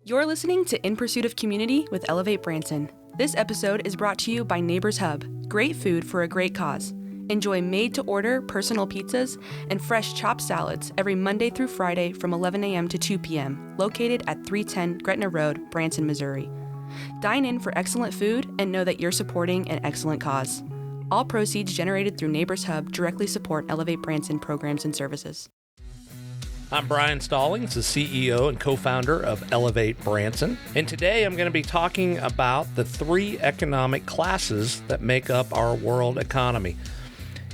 You're listening to In Pursuit of Community with Elevate Branson. This episode is brought to you by Neighbors Hub. Great food for a great cause. Enjoy made-to-order personal pizzas and fresh chopped salads every Monday through Friday from 11 a.m. to 2 p.m., located at 310 Gretna Road, Branson, Missouri. Dine in for excellent food and know that you're supporting an excellent cause. All proceeds generated through Neighbors Hub directly support Elevate Branson programs and services. I'm Brian Stallings, the CEO and co-founder of Elevate Branson, and today I'm going to be talking about the three economic classes that make up our world economy.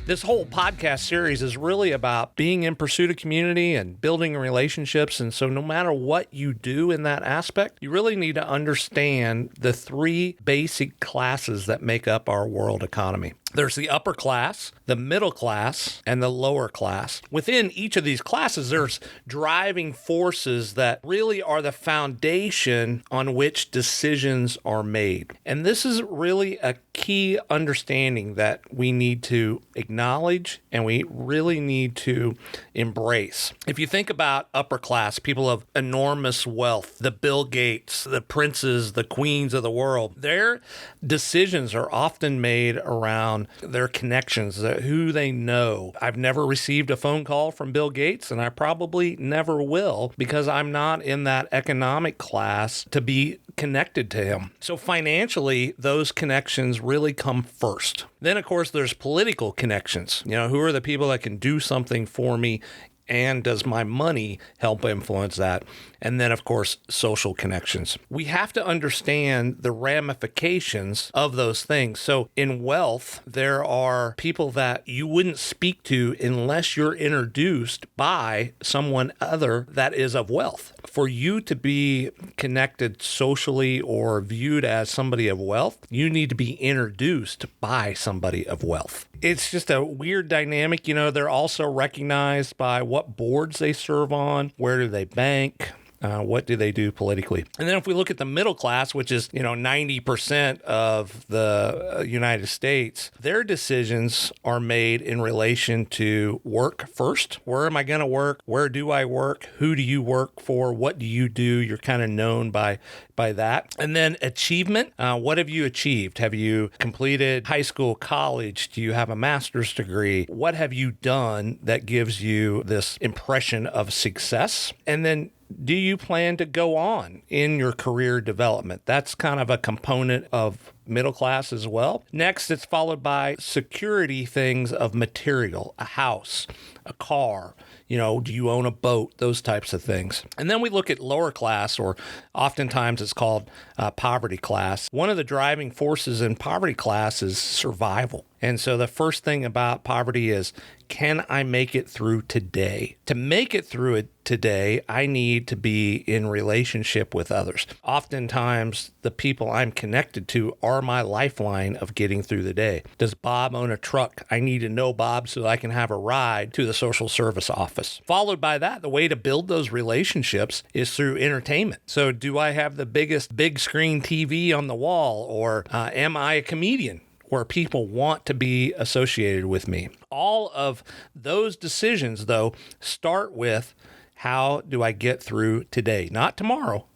This whole podcast series is really about being in pursuit of community and building relationships, and so no matter what you do in that aspect, you really need to understand the three basic classes that make up our world economy. There's the upper class, the middle class, and the lower class. Within each of these classes, there's driving forces that really are the foundation on which decisions are made. And this is really a key understanding that we need to acknowledge and we really need to embrace. If you think about upper class, people of enormous wealth, the Bill Gates, the princes, the queens of the world, their decisions are often made around their connections, who they know. I've never received a phone call from Bill Gates, and I probably never will because I'm not in that economic class to be connected to him. So financially, those connections really come first. Then, of course, there's political connections. Who are the people that can do something for me? And does my money help influence that? And then, of course, social connections. We have to understand the ramifications of those things. So in wealth, there are people that you wouldn't speak to unless you're introduced by someone other that is of wealth. For you to be connected socially or viewed as somebody of wealth, you need to be introduced by somebody of wealth. It's just a weird dynamic. They're also recognized by what boards they serve on, where do they bank, what do they do politically? And then if we look at the middle class, which is, 90% of the United States, their decisions are made in relation to work first. Where am I going to work? Where do I work? Who do you work for? What do you do? You're kind of known by that. And then achievement. What have you achieved? Have you completed high school, college? Do you have a master's degree? What have you done that gives you this impression of success? And then do you plan to go on in your career development? That's kind of a component of middle class as well. Next, it's followed by security things of material, a house, a car, do you own a boat, those types of things. And then we look at lower class, or oftentimes it's called poverty class. One of the driving forces in poverty class is survival. And so the first thing about poverty is, can I make it through today? To make it through it today, I need to be in relationship with others. Oftentimes, the people I'm connected to are my lifeline of getting through the day. Does Bob own a truck? I need to know Bob so that I can have a ride to the social service office. Followed by that, the way to build those relationships is through entertainment. So do I have the biggest big screen TV on the wall, or am I a comedian where people want to be associated with me? All of those decisions, though, start with, how do I get through today? Not tomorrow,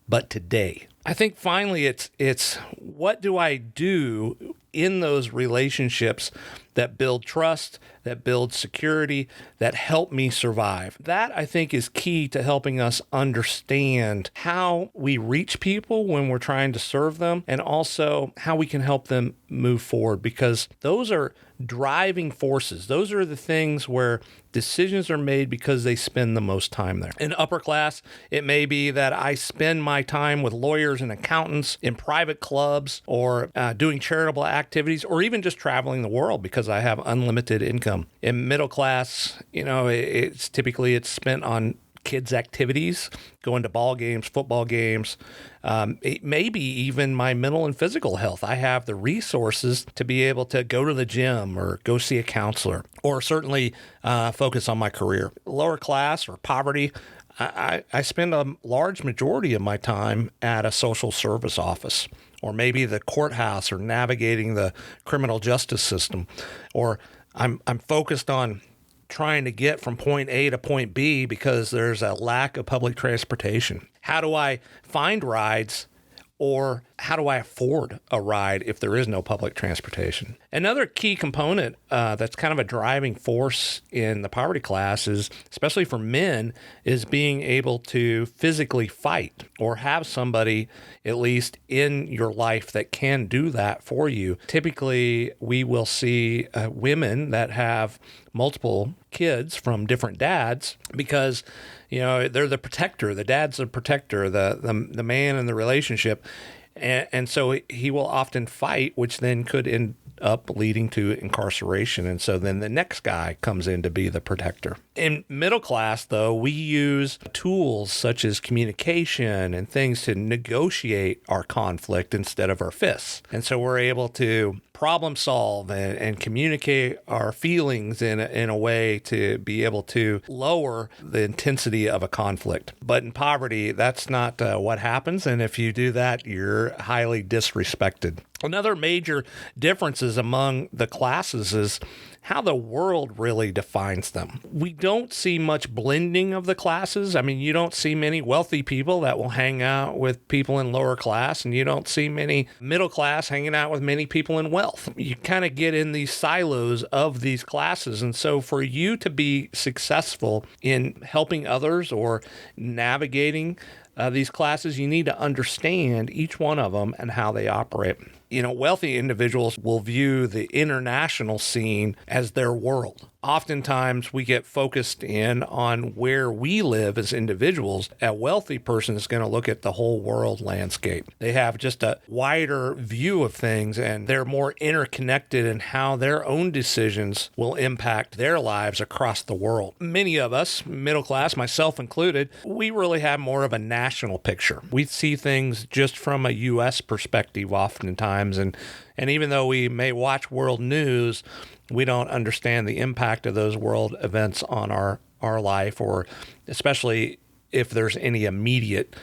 but today. I think finally it's what do I do in those relationships that build trust, that build security, that help me survive. That, I think, is key to helping us understand how we reach people when we're trying to serve them, and also how we can help them move forward, because those are driving forces. Those are the things where decisions are made because they spend the most time there. In upper class, it may be that I spend my time with lawyers and accountants in private clubs, or doing charitable activities, or even just traveling the world because I have unlimited income. In middle class, it's typically spent on kids' activities, going to ball games, football games, it may be even my mental and physical health. I have the resources to be able to go to the gym or go see a counselor, or certainly focus on my career. Lower class or poverty, I spend a large majority of my time at a social service office, or maybe the courthouse, or navigating the criminal justice system, or I'm focused on trying to get from point A to point B because there's a lack of public transportation. How do I find rides? Or how do I afford a ride if there is no public transportation? Another key component that's kind of a driving force in the poverty class is, especially for men, is being able to physically fight or have somebody at least in your life that can do that for you. Typically, we will see women that have multiple kids from different dads because they're the protector. The dad's the protector, the man in the relationship. And so he will often fight, which then could end up leading to incarceration. And so then the next guy comes in to be the protector. In middle class, though, we use tools such as communication and things to negotiate our conflict instead of our fists. And so we're able to problem solve and communicate our feelings in a way to be able to lower the intensity of a conflict. But in poverty, that's not what happens. And if you do that, you're highly disrespected. Another major differences among the classes is how the world really defines them. We don't see much blending of the classes. I mean, you don't see many wealthy people that will hang out with people in lower class, and you don't see many middle class hanging out with many people in wealth. You kind of get in these silos of these classes. And so for you to be successful in helping others or navigating these classes, you need to understand each one of them and how they operate. Wealthy individuals will view the international scene as their world. Oftentimes, we get focused in on where we live as individuals. A wealthy person is going to look at the whole world landscape. They have just a wider view of things, and they're more interconnected in how their own decisions will impact their lives across the world. Many of us, middle class, myself included, we really have more of a national picture. We see things just from a U.S. perspective oftentimes, and even though we may watch world news, we don't understand the impact of those world events on our life, or especially if there's any immediate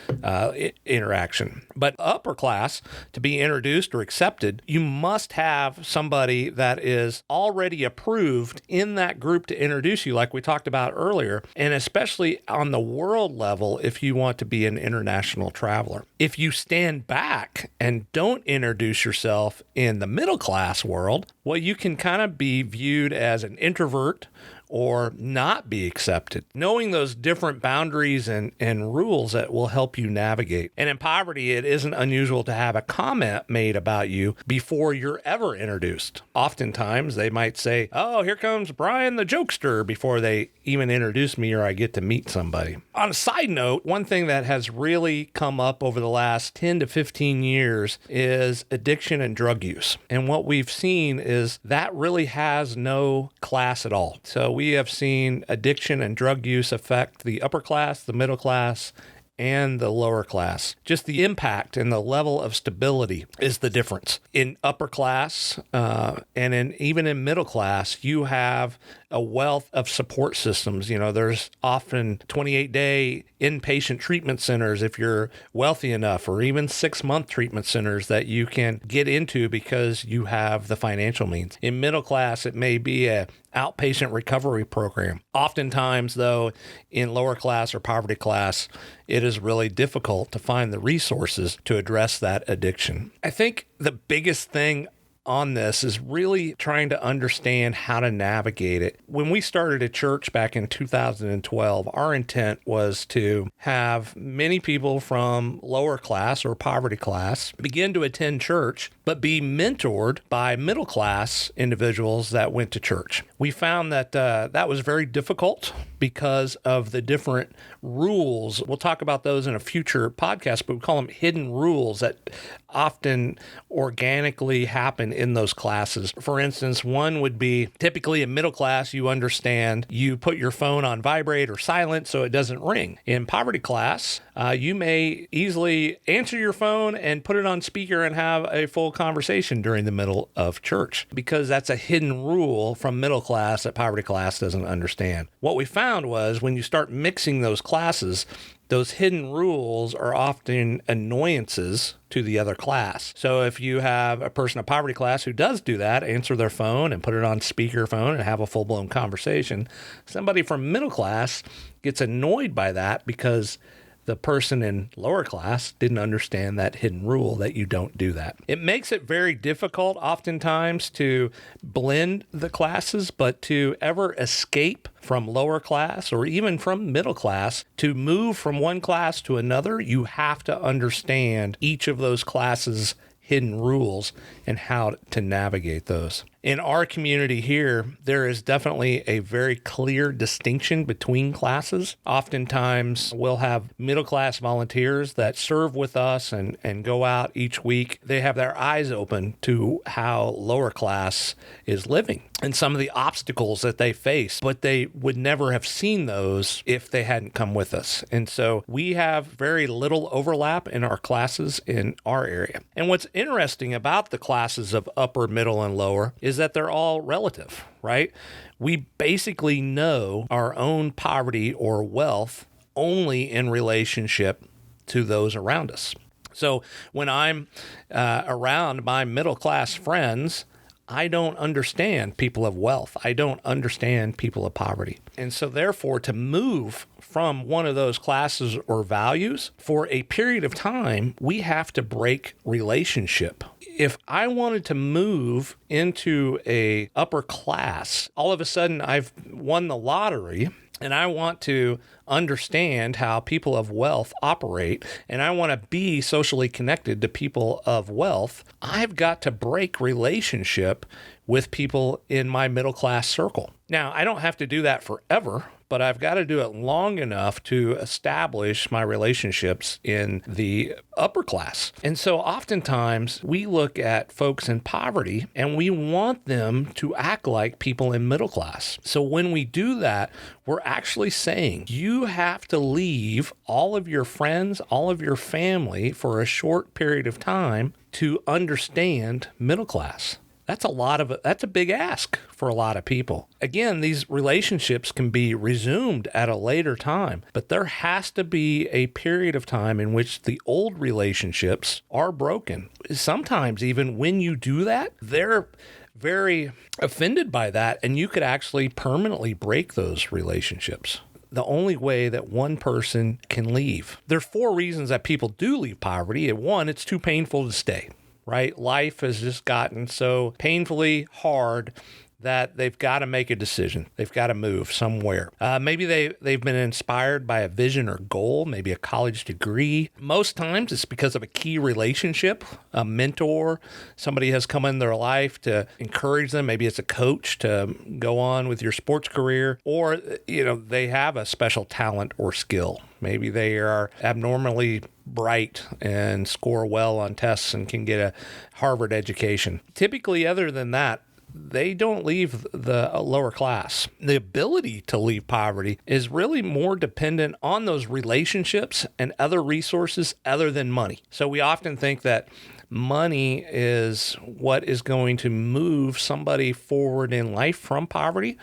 interaction. But upper class, to be introduced or accepted, you must have somebody that is already approved in that group to introduce you, like we talked about earlier, and especially on the world level if you want to be an international traveler. If you stand back and don't introduce yourself in the middle class world, well, you can kind of be viewed as an introvert or not be accepted. Knowing those different boundaries and rules that will help you navigate. And in poverty, it isn't unusual to have a comment made about you before you're ever introduced. Oftentimes, they might say, "Oh, here comes Brian the jokester," before they even introduce me or I get to meet somebody. On a side note, one thing that has really come up over the last 10 to 15 years is addiction and drug use. And what we've seen is that really has no class at all. So we have seen addiction and drug use affect the upper class, the middle class, and the lower class. Just the impact and the level of stability is the difference. In upper class and even in middle class, you have a wealth of support systems. There's often 28-day inpatient treatment centers if you're wealthy enough, or even 6-month treatment centers that you can get into because you have the financial means. In middle class, it may be a outpatient recovery program. Oftentimes, though, in lower class or poverty class, it is really difficult to find the resources to address that addiction. I think the biggest thing on this is really trying to understand how to navigate it. When we started a church back in 2012, our intent was to have many people from lower class or poverty class begin to attend church, but be mentored by middle class individuals that went to church. We found that that was very difficult because of the different rules. We'll talk about those in a future podcast, but we call them hidden rules that often organically happen in those classes. For instance, one would be typically in middle class, you understand you put your phone on vibrate or silent so it doesn't ring. In poverty class, you may easily answer your phone and put it on speaker and have a full conversation during the middle of church, because that's a hidden rule from middle class that poverty class doesn't understand. What we found was when you start mixing those classes, those hidden rules are often annoyances to the other class. So if you have a person of poverty class who does do that, answer their phone and put it on speakerphone and have a full-blown conversation, somebody from middle class gets annoyed by that because the person in lower class didn't understand that hidden rule that you don't do that. It makes it very difficult oftentimes to blend the classes, but to ever escape from lower class or even from middle class, to move from one class to another, you have to understand each of those classes' hidden rules and how to navigate those. In our community here, there is definitely a very clear distinction between classes. Oftentimes, we'll have middle class volunteers that serve with us and go out each week. They have their eyes open to how lower class is living and some of the obstacles that they face, but they would never have seen those if they hadn't come with us. And so we have very little overlap in our classes in our area. And what's interesting about the classes of upper, middle, and lower is that they're all relative, right? We basically know our own poverty or wealth only in relationship to those around us. So when I'm around my middle class friends, I don't understand people of wealth. I don't understand people of poverty. And so therefore, to move from one of those classes or values for a period of time, we have to break relationship. If I wanted to move into a upper class, all of a sudden I've won the lottery and I want to understand how people of wealth operate, and I want to be socially connected to people of wealth, I've got to break relationship with people in my middle class circle. Now, I don't have to do that forever, but I've got to do it long enough to establish my relationships in the upper class. And so oftentimes we look at folks in poverty and we want them to act like people in middle class. So when we do that, we're actually saying you have to leave all of your friends, all of your family for a short period of time to understand middle class. That's a big ask for a lot of people. Again, these relationships can be resumed at a later time, but there has to be a period of time in which the old relationships are broken. Sometimes even when you do that, they're very offended by that, and you could actually permanently break those relationships. The only way that one person can leave. There's 4 reasons that people do leave poverty. And 1, it's too painful to stay. Right? Life has just gotten so painfully hard that they've got to make a decision. They've got to move somewhere. Maybe they've been inspired by a vision or goal, maybe a college degree. Most times it's because of a key relationship, a mentor, somebody has come in their life to encourage them. Maybe it's a coach to go on with your sports career, or, they have a special talent or skill. Maybe they are abnormally bright and score well on tests and can get a Harvard education. Typically, other than that, they don't leave the lower class. The ability to leave poverty is really more dependent on those relationships and other resources other than money. So we often think that money is what is going to move somebody forward in life from poverty.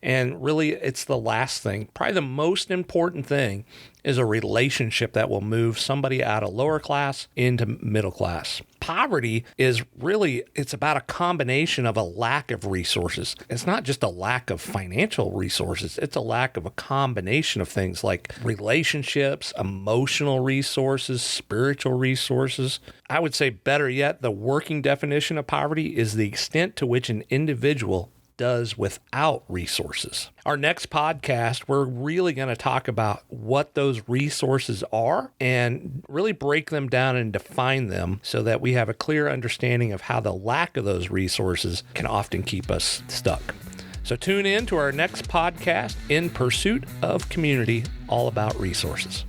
And really, it's the last thing. Probably the most important thing is a relationship that will move somebody out of lower class into middle class. Poverty is really, it's about a combination of a lack of resources. It's not just a lack of financial resources. It's a lack of a combination of things like relationships, emotional resources, spiritual resources. I would say better yet, the working definition of poverty is the extent to which an individual does without resources. Our next podcast, we're really going to talk about what those resources are and really break them down and define them so that we have a clear understanding of how the lack of those resources can often keep us stuck. So tune in to our next podcast, In Pursuit of Community, all about resources.